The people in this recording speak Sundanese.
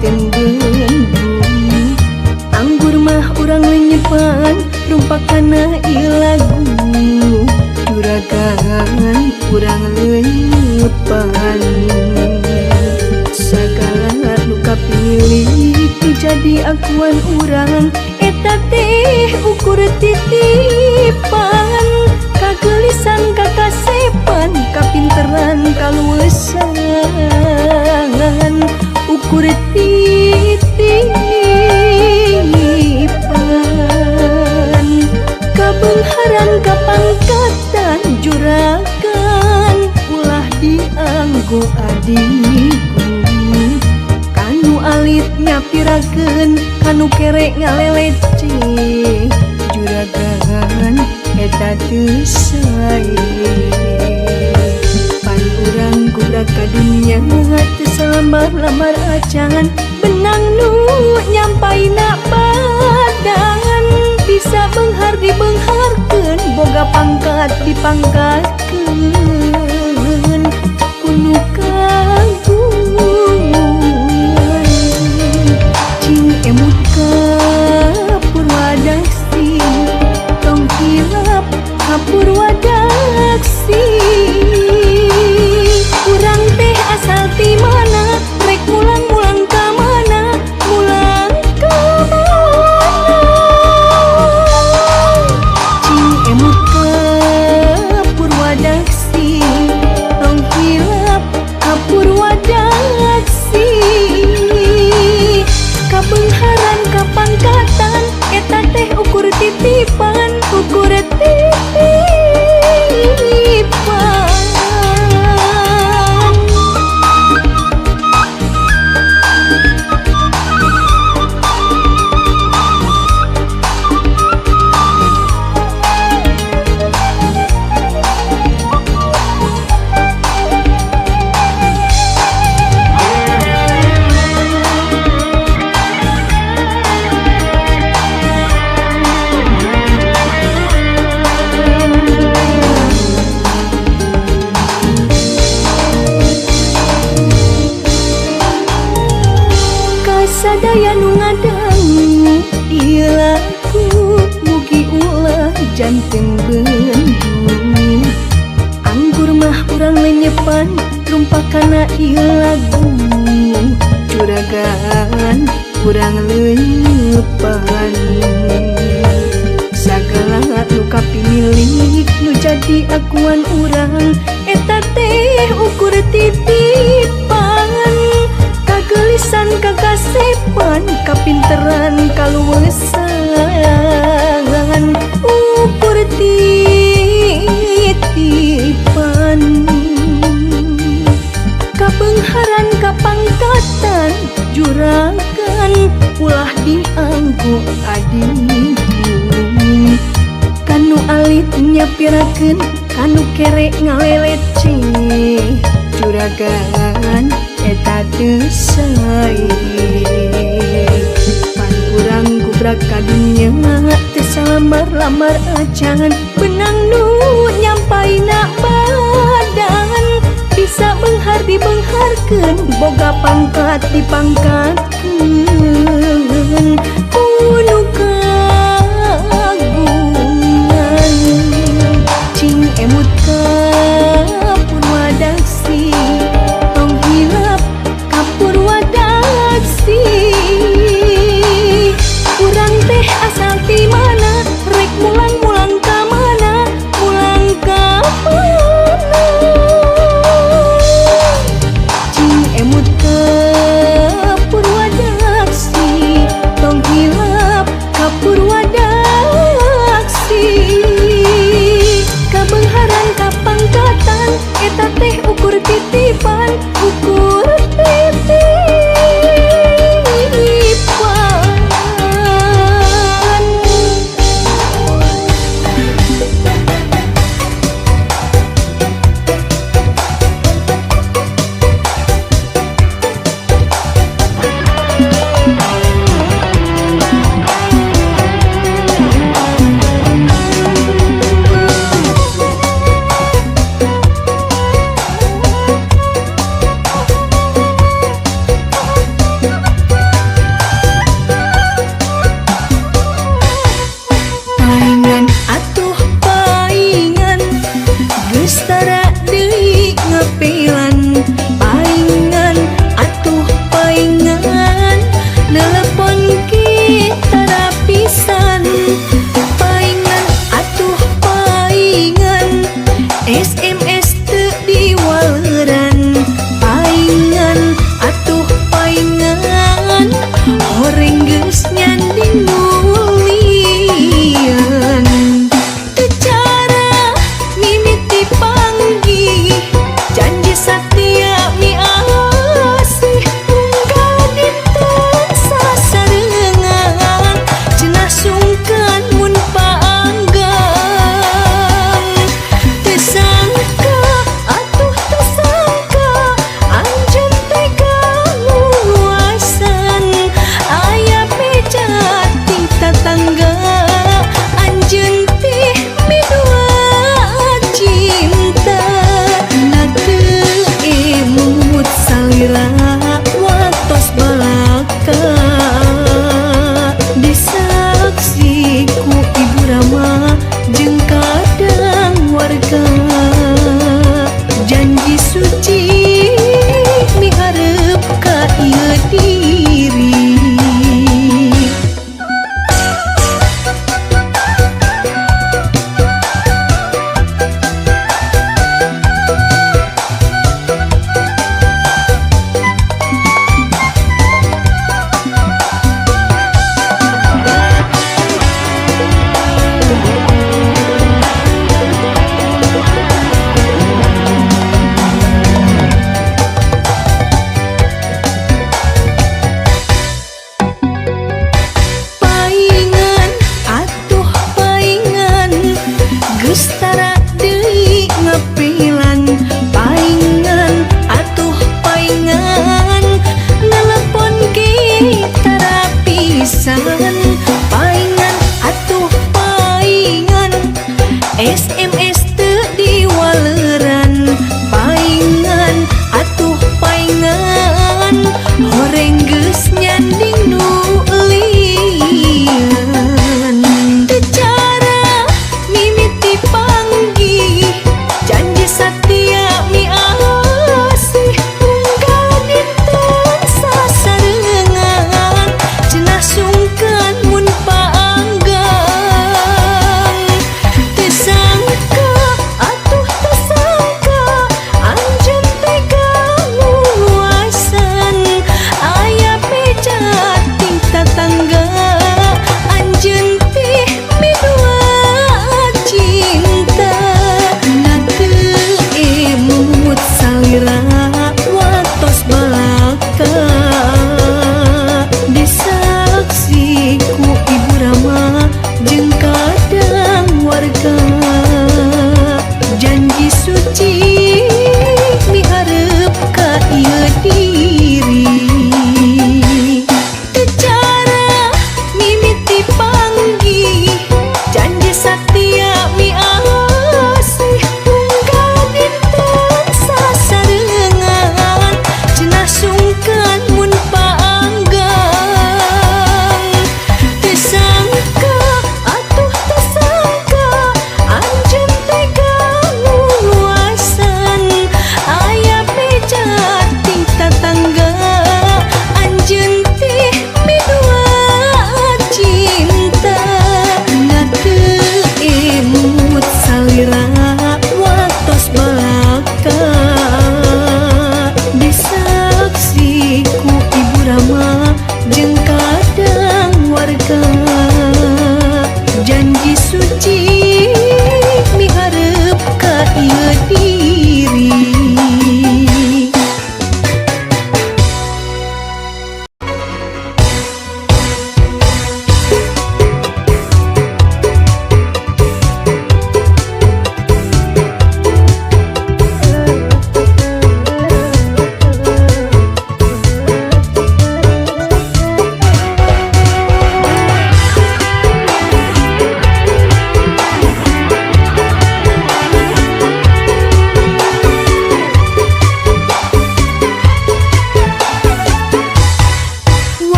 janten beundung. Anggur mah urang lenyepan rumpakana ieu lagu. Juragan urang lenyepan sagala nu kapilih jadi akuan urang. Eta teh ukur titipan, kagelisan kakasepan, kapinteran kaluwesan, ukur titipan, kabeungharan kapangkatan juragan, ulah dianggo adikku. Kanu alit nyapirakeun, kanu kerek ngalelece, juragan eta teu sae. Pan urang gubrak ka dunya teu salamar-lamar acan, benang nu nyampaina badan, bisa beunghar dibeungharkeun, boga pangkat dipangkatkeun, kudu kagungan. Cing emut ka Purwadaksi, tong hilap ka Purwadaksi. Urang teh asal ti mana, rek mulang-mulang ka mana, mulang ka mana. Cing emut ka Purwadaksi, tong hilap ka Purwadaksi. Kabeungharan kapangkatan, eta teh ukur titipan, ukur titipan. Sadaya nu ngadangu ieu lagu, mugi ulah janten beundung. Anggur mah urang lenyepan rumpakana ieu lagu. Juragan urang lenyepan sagala nu kapilih nu jadi akuan urang. Eta teh ukur titipan, kagelisan kakasepan, kapinteran kaluwesan, ukur titipan, kabeungharan kapangkatan juragan, ulah dianggo adikku. Kanu alit nyapirakeun, kanu kerek ngalelece, juragan eta teu sae. Pan urang gubrak ka dunya teu salamar-lamar acan, benang nu nyampaina badan, bisa beunghar dibeungharkeun, boga pangkat dipangkatkeun,